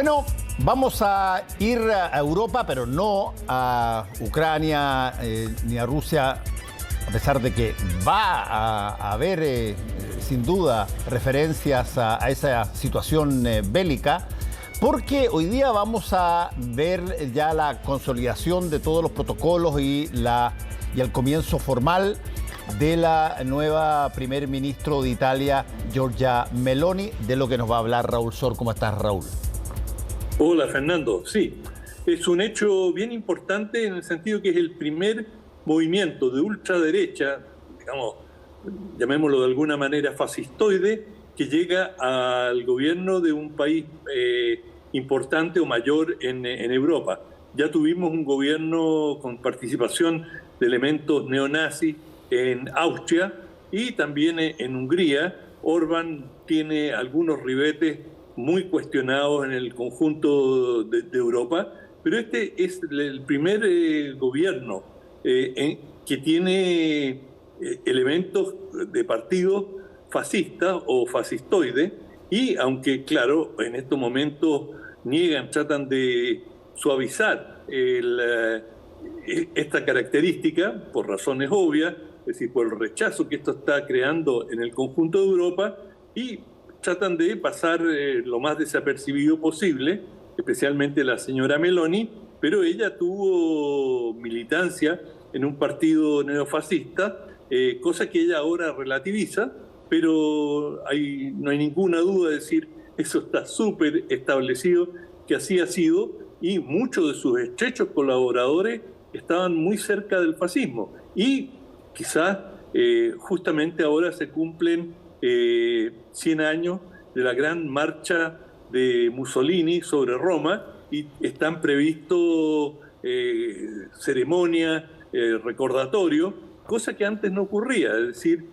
Bueno, vamos a ir a Europa, pero no a Ucrania ni a Rusia, a pesar de que va a haber, sin duda, referencias a esa situación bélica, porque hoy día vamos a ver ya la consolidación de todos los protocolos y el comienzo formal de la nueva primer ministro de Italia, Giorgia Meloni, de lo que nos va a hablar Raúl Sor. ¿Cómo estás, Raúl? Hola, Fernando. Sí, es un hecho bien importante en el sentido que es el primer movimiento de ultraderecha, digamos, llamémoslo de alguna manera fascistoide, que llega al gobierno de un país importante o mayor en Europa. Ya tuvimos un gobierno con participación de elementos neonazis en Austria y también en Hungría. Orbán tiene algunos ribetes muy cuestionados en el conjunto de Europa, pero este es el primer gobierno que tiene elementos de partidos fascistas o fascistoides, y aunque, claro, en estos momentos tratan de suavizar esta característica por razones obvias, es decir, por el rechazo que esto está creando en el conjunto de Europa, y tratan de pasar lo más desapercibido posible, especialmente la señora Meloni, pero ella tuvo militancia en un partido neofascista, cosa que ella ahora relativiza, pero no hay ninguna duda de decir, eso está súper establecido, que así ha sido, y muchos de sus estrechos colaboradores estaban muy cerca del fascismo. Y quizás justamente ahora se cumplen 100 años de la gran marcha de Mussolini sobre Roma, y están previstos ceremonias, recordatorios, cosa que antes no ocurría. Es decir,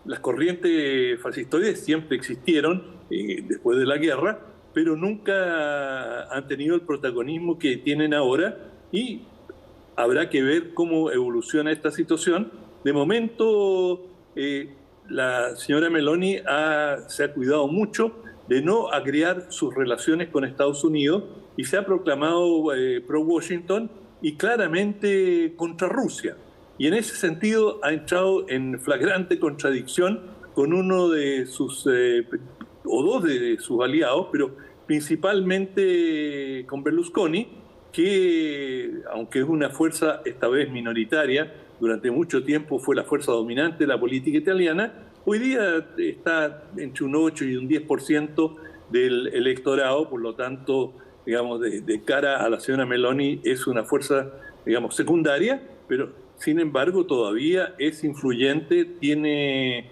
las corrientes fascistoides siempre existieron después de la guerra, pero nunca han tenido el protagonismo que tienen ahora, y habrá que ver cómo evoluciona esta situación. De momento, la señora Meloni se ha cuidado mucho de no agriar sus relaciones con Estados Unidos y se ha proclamado pro-Washington y claramente contra Rusia. Y en ese sentido ha entrado en flagrante contradicción con uno de sus, o dos de sus aliados, pero principalmente con Berlusconi, que aunque es una fuerza esta vez minoritaria, durante mucho tiempo fue la fuerza dominante de la política italiana, hoy día está entre un 8 y un 10% del electorado. Por lo tanto, digamos, de cara a la señora Meloni es una fuerza, digamos, secundaria, pero sin embargo todavía es influyente, tiene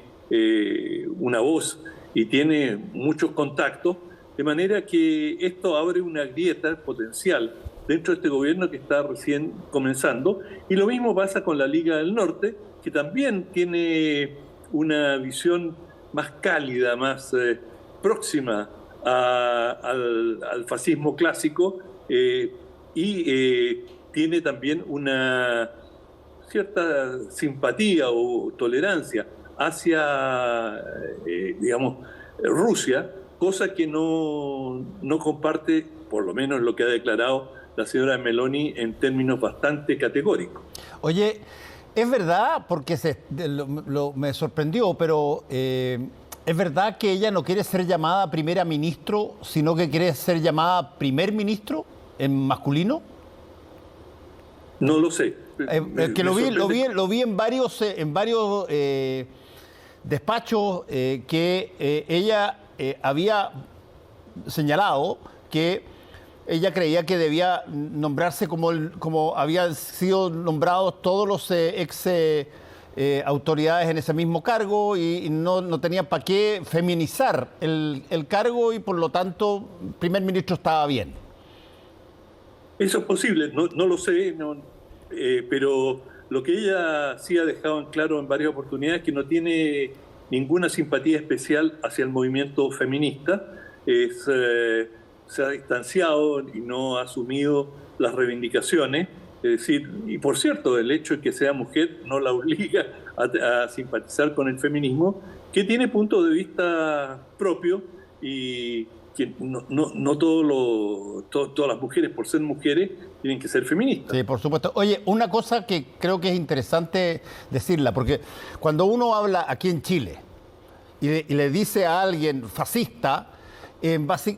una voz y tiene muchos contactos, de manera que esto abre una grieta potencial dentro de este gobierno que está recién comenzando. Y lo mismo pasa con la Liga del Norte, que también tiene una visión más cálida, más próxima al fascismo clásico, y tiene también una cierta simpatía o tolerancia hacia, digamos, Rusia, cosa que no comparte, por lo menos lo que ha declarado la señora Meloni en términos bastante categóricos. Oye, es verdad, porque me sorprendió, pero ¿es verdad que ella no quiere ser llamada primera ministro, sino que quiere ser llamada primer ministro en masculino? No lo sé. Que lo vi en varios despachos que ella había señalado que ella creía que debía nombrarse como habían sido nombrados todos los autoridades en ese mismo cargo, y no tenían para qué feminizar el cargo, y por lo tanto primer ministro estaba bien. Eso es posible, no lo sé, pero lo que ella sí ha dejado en claro en varias oportunidades es que no tiene ninguna simpatía especial hacia el movimiento feminista. Se ha distanciado y no ha asumido las reivindicaciones. Es decir, y por cierto, el hecho de que sea mujer no la obliga a simpatizar con el feminismo, que tiene puntos de vista propios, y que no todas las mujeres, por ser mujeres, tienen que ser feministas. Sí, por supuesto. Oye, una cosa que creo que es interesante decirla, porque cuando uno habla aquí en Chile y le dice a alguien fascista,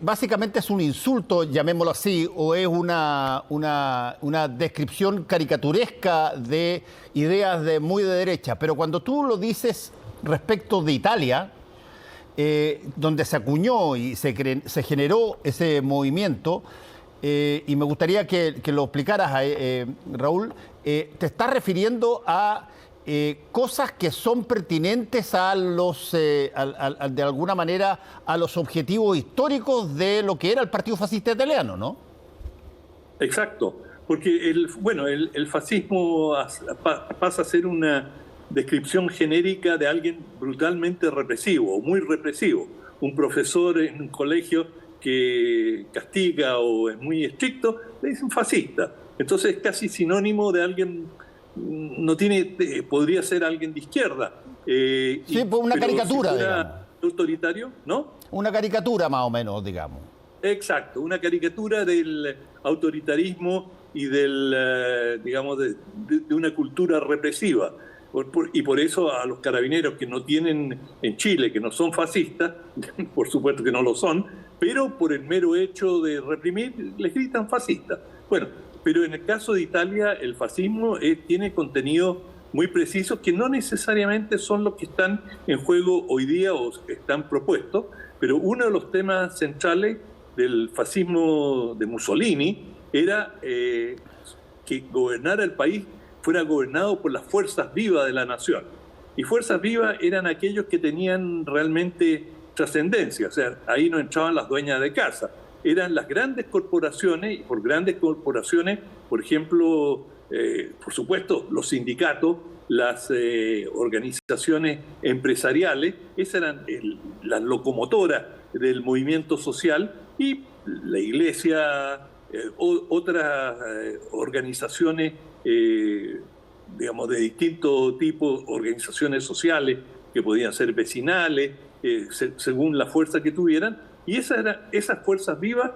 básicamente es un insulto, llamémoslo así, o es una descripción caricaturesca de ideas muy de derecha. Pero cuando tú lo dices respecto de Italia, donde se acuñó y se generó ese movimiento, y me gustaría que lo explicaras, Raúl, te estás refiriendo a cosas que son pertinentes a de alguna manera, a los objetivos históricos de lo que era el Partido Fascista Italiano, ¿no? Exacto, porque el fascismo pasa a ser una descripción genérica de alguien brutalmente represivo, muy represivo. Un profesor en un colegio que castiga o es muy estricto, le dicen fascista. Entonces es casi sinónimo de alguien, podría ser alguien de izquierda. Sí, pues una caricatura, si digamos. Autoritario, ¿no? Una caricatura más o menos, digamos. Exacto, una caricatura del autoritarismo y de una cultura represiva. Y por eso a los carabineros que no tienen en Chile, que no son fascistas, por supuesto que no lo son, pero por el mero hecho de reprimir, les gritan fascistas. Bueno, pero en el caso de Italia, el fascismo tiene contenidos muy precisos que no necesariamente son los que están en juego hoy día o están propuestos, pero uno de los temas centrales del fascismo de Mussolini era que gobernara el país fuera gobernado por las fuerzas vivas de la nación. Y fuerzas vivas eran aquellos que tenían realmente trascendencia, o sea, ahí no entraban las dueñas de casa, eran las grandes corporaciones, y por grandes corporaciones, por ejemplo, por supuesto, los sindicatos, las organizaciones empresariales, esas eran las locomotoras del movimiento social, y la iglesia, otras organizaciones, digamos, de distintos tipos, organizaciones sociales que podían ser vecinales, según la fuerza que tuvieran, y esas fuerzas vivas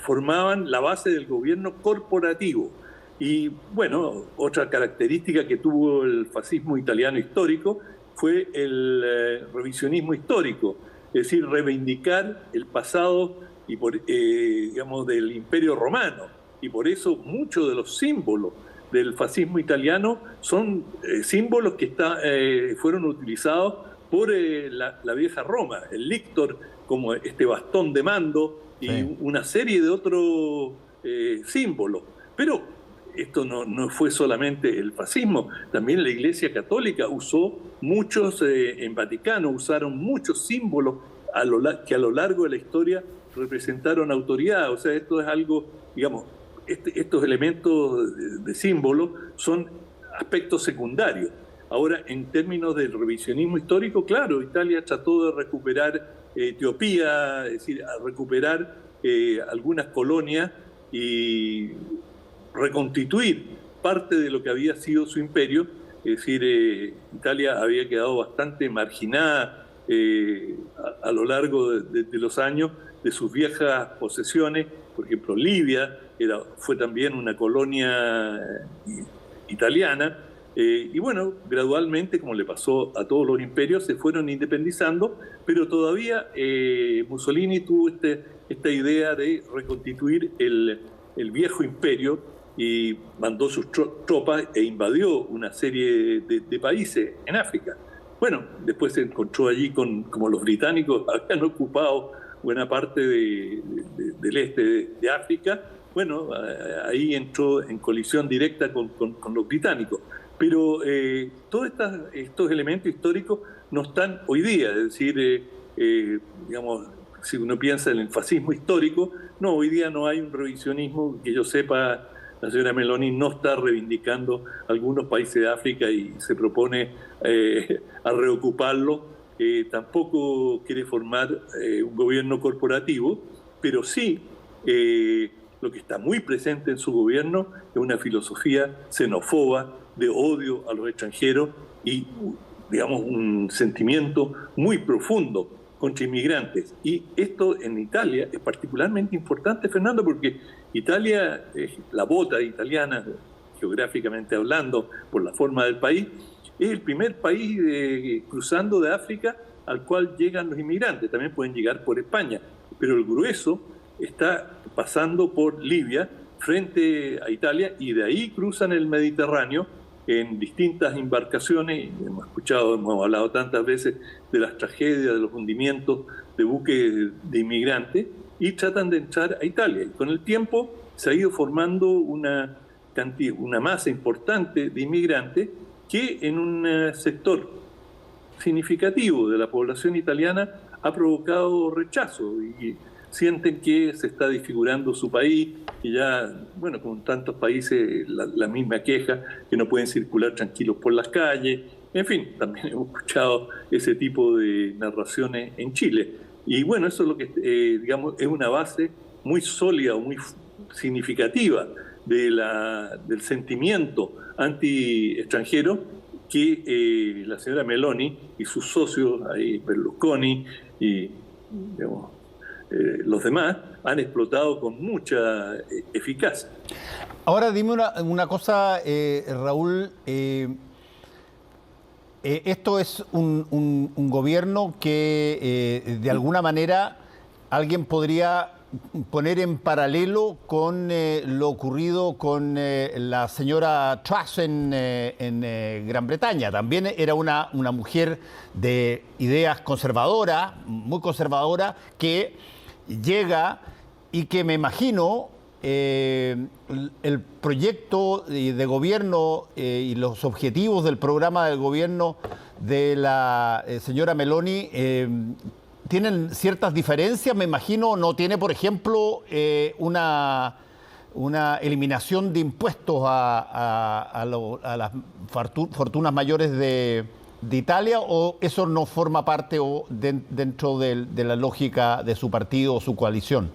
formaban la base del gobierno corporativo. Y bueno, otra característica que tuvo el fascismo italiano histórico fue el revisionismo histórico, es decir, reivindicar el pasado y del Imperio Romano. Y por eso muchos de los símbolos del fascismo italiano son símbolos que fueron utilizados por la vieja Roma, el lictor, como este bastón de mando y sí, una serie de otros símbolos. Pero esto no fue solamente el fascismo, también la Iglesia Católica usó muchos, en Vaticano usaron muchos símbolos que a lo largo de la historia representaron autoridad. O sea, esto es algo, digamos, estos elementos de símbolo son aspectos secundarios. Ahora, en términos del revisionismo histórico, claro, Italia trató de recuperar Etiopía, es decir, a recuperar algunas colonias y reconstituir parte de lo que había sido su imperio. Es decir, Italia había quedado bastante marginada a lo largo de los años de sus viejas posesiones. Por ejemplo, Libia fue también una colonia italiana, y bueno, gradualmente, como le pasó a todos los imperios, se fueron independizando, pero todavía Mussolini tuvo esta idea de reconstituir el viejo imperio y mandó sus tropas e invadió una serie de países en África. Bueno, después se encontró allí como los británicos habían ocupado buena parte del este de África. Bueno, ahí entró en colisión directa con los británicos. Pero todos estos elementos históricos no están hoy día, es decir, digamos, si uno piensa en el fascismo histórico, no, hoy día no hay un revisionismo, que yo sepa, la señora Meloni no está reivindicando algunos países de África y se propone a reocuparlo, tampoco quiere formar un gobierno corporativo, pero sí lo que está muy presente en su gobierno es una filosofía xenófoba, de odio a los extranjeros y, digamos, un sentimiento muy profundo contra inmigrantes. Y esto en Italia es particularmente importante, Fernando, porque Italia, la bota italiana, geográficamente hablando, por la forma del país, es el primer país cruzando de África al cual llegan los inmigrantes. También pueden llegar por España, pero el grueso está pasando por Libia frente a Italia y de ahí cruzan el Mediterráneo en distintas embarcaciones. Hemos hablado tantas veces de las tragedias, de los hundimientos de buques de inmigrantes y tratan de entrar a Italia. Y con el tiempo se ha ido formando una masa importante de inmigrantes que en un sector significativo de la población italiana ha provocado rechazo y sienten que se está desfigurando su país y ya, bueno, con tantos países la misma queja, que no pueden circular tranquilos por las calles. En fin, también hemos escuchado ese tipo de narraciones en Chile. Y bueno, eso es lo que, digamos, es una base muy sólida o muy significativa del sentimiento anti-extranjero que la señora Meloni y sus socios, ahí Berlusconi y digamos, los demás, han explotado con mucha eficacia. Ahora dime una cosa, Raúl. Esto es un gobierno que de alguna manera alguien podría poner en paralelo con lo ocurrido con la señora Truss en Gran Bretaña. También era una mujer de ideas conservadoras, muy conservadora, que llega y que me imagino el proyecto de gobierno y los objetivos del programa del gobierno de la señora Meloni tienen ciertas diferencias. Me imagino no tiene, por ejemplo, una eliminación de impuestos a las fortunas mayores de Italia, o eso no forma parte dentro de la lógica de su partido o su coalición.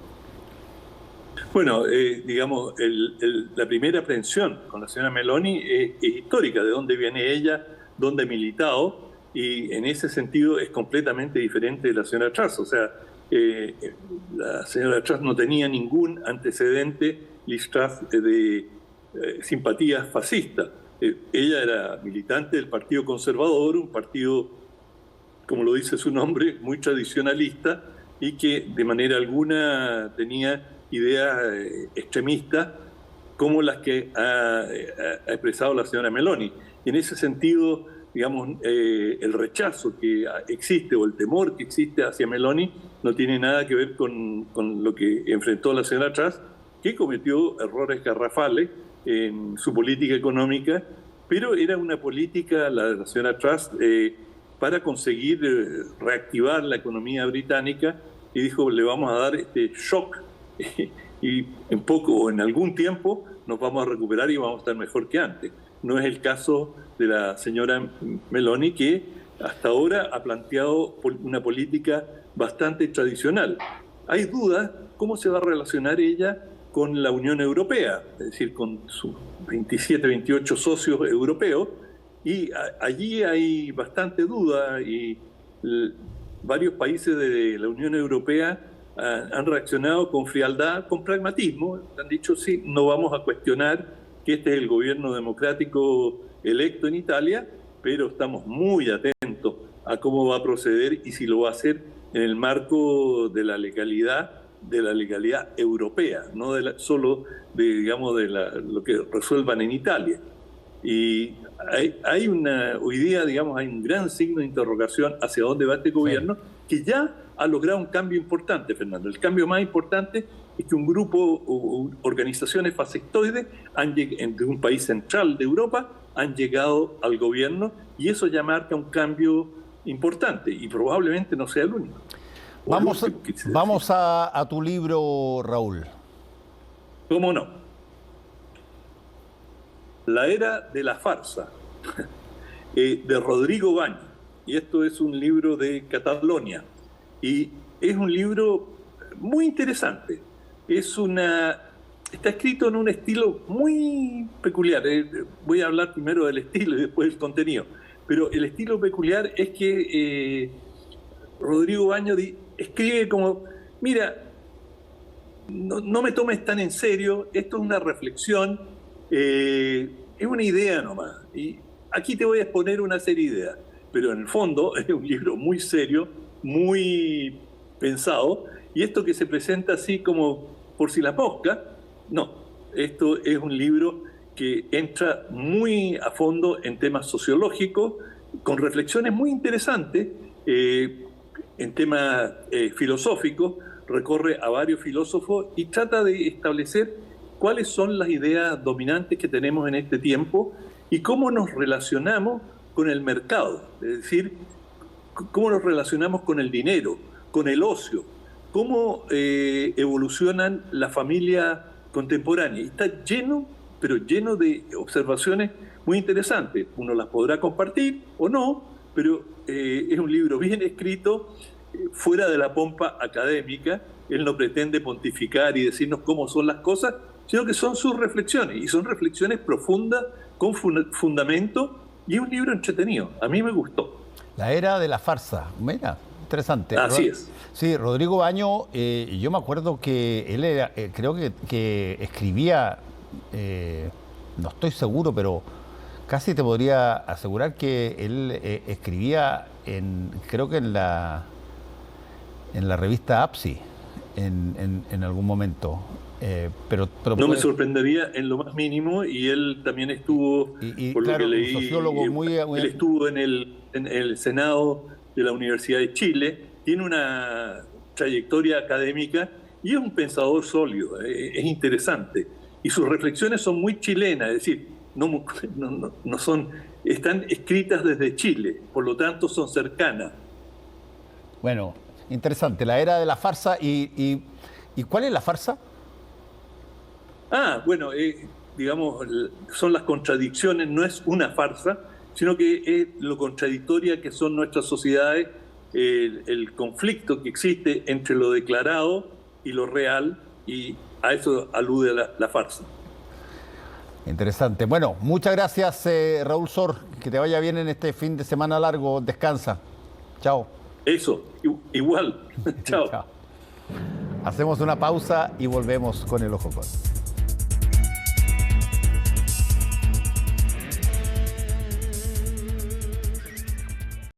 Bueno, digamos, la primera aprehensión con la señora Meloni es histórica, de dónde viene ella, dónde ha militado, y en ese sentido es completamente diferente de la señora Truss. O sea, la señora Truss no tenía ningún antecedente, Liz Truss, de simpatías fascistas. Ella era militante del Partido Conservador, un partido, como lo dice su nombre, muy tradicionalista y que de manera alguna tenía ideas extremistas como las que ha expresado la señora Meloni. Y en ese sentido, digamos, el rechazo que existe o el temor que existe hacia Meloni no tiene nada que ver con lo que enfrentó la señora Truss, que cometió errores garrafales en su política económica, pero era una política, la de la señora Truss, para conseguir reactivar la economía británica, y dijo, le vamos a dar este shock y en poco o en algún tiempo nos vamos a recuperar y vamos a estar mejor que antes. No es el caso de la señora Meloni, que hasta ahora ha planteado una política bastante tradicional. Hay dudas cómo se va a relacionar ella con la Unión Europea, es decir, con sus 27, 28 socios europeos, y allí hay bastante duda y varios países de la Unión Europea han reaccionado con frialdad, con pragmatismo. Han dicho, sí, no vamos a cuestionar que este es el gobierno democrático electo en Italia, pero estamos muy atentos a cómo va a proceder y si lo va a hacer en el marco de la legalidad europea, no solo de lo que resuelvan en Italia. Y hoy día, digamos, hay un gran signo de interrogación hacia dónde va este gobierno, que ya ha logrado un cambio importante, Fernando. El cambio más importante es que un grupo o organizaciones fascistoides de un país central de Europa han llegado al gobierno, y eso ya marca un cambio importante y probablemente no sea el único. Vamos a tu libro, Raúl. ¿Cómo no? La era de la farsa, de Rodrigo Báñez. Y esto es un libro de Cataluña. Y es un libro muy interesante. Está escrito en un estilo muy peculiar. Voy a hablar primero del estilo y después del contenido. Pero el estilo peculiar es que Rodrigo Baño escribe como, mira, no me tomes tan en serio, esto es una reflexión, es una idea nomás. Y aquí te voy a exponer una serie de ideas, pero en el fondo es un libro muy serio, muy pensado, y esto que se presenta así como por si la mosca, no, esto es un libro que entra muy a fondo en temas sociológicos, con reflexiones muy interesantes, en temas filosóficos, recorre a varios filósofos y trata de establecer cuáles son las ideas dominantes que tenemos en este tiempo y cómo nos relacionamos con el mercado, es decir, cómo nos relacionamos con el dinero, con el ocio, cómo evolucionan la familia contemporánea. Y está lleno, pero lleno de observaciones muy interesantes. Uno las podrá compartir o no, pero es un libro bien escrito, fuera de la pompa académica. Él no pretende pontificar y decirnos cómo son las cosas, sino que son sus reflexiones, y son reflexiones profundas, con fundamento, y es un libro entretenido. A mí me gustó. La era de la farsa. Mira, interesante. Así es. Sí, Rodrigo Baño, yo me acuerdo que él era, creo que escribía, no estoy seguro, pero casi te podría asegurar que él escribía creo que en la revista APSI en algún momento. Pero no me sorprendería en lo más mínimo, y él también estuvo, por claro, lo que leí, un sociólogo él estuvo en el Senado de la Universidad de Chile, tiene una trayectoria académica y es un pensador sólido, es interesante. Y sus reflexiones son muy chilenas, es decir, no son, están escritas desde Chile, por lo tanto son cercanas. Bueno, interesante, la era de la farsa. ¿Y cuál es la farsa? Bueno, digamos, son las contradicciones, no es una farsa, sino que es lo contradictoria que son nuestras sociedades, el conflicto que existe entre lo declarado y lo real, y a eso alude la farsa. Interesante. Bueno, muchas gracias, Raúl Sor. Que te vaya bien en este fin de semana largo. Descansa. Chao. Eso, igual. Chao. Chao. Hacemos una pausa y volvemos con el Ojo Con.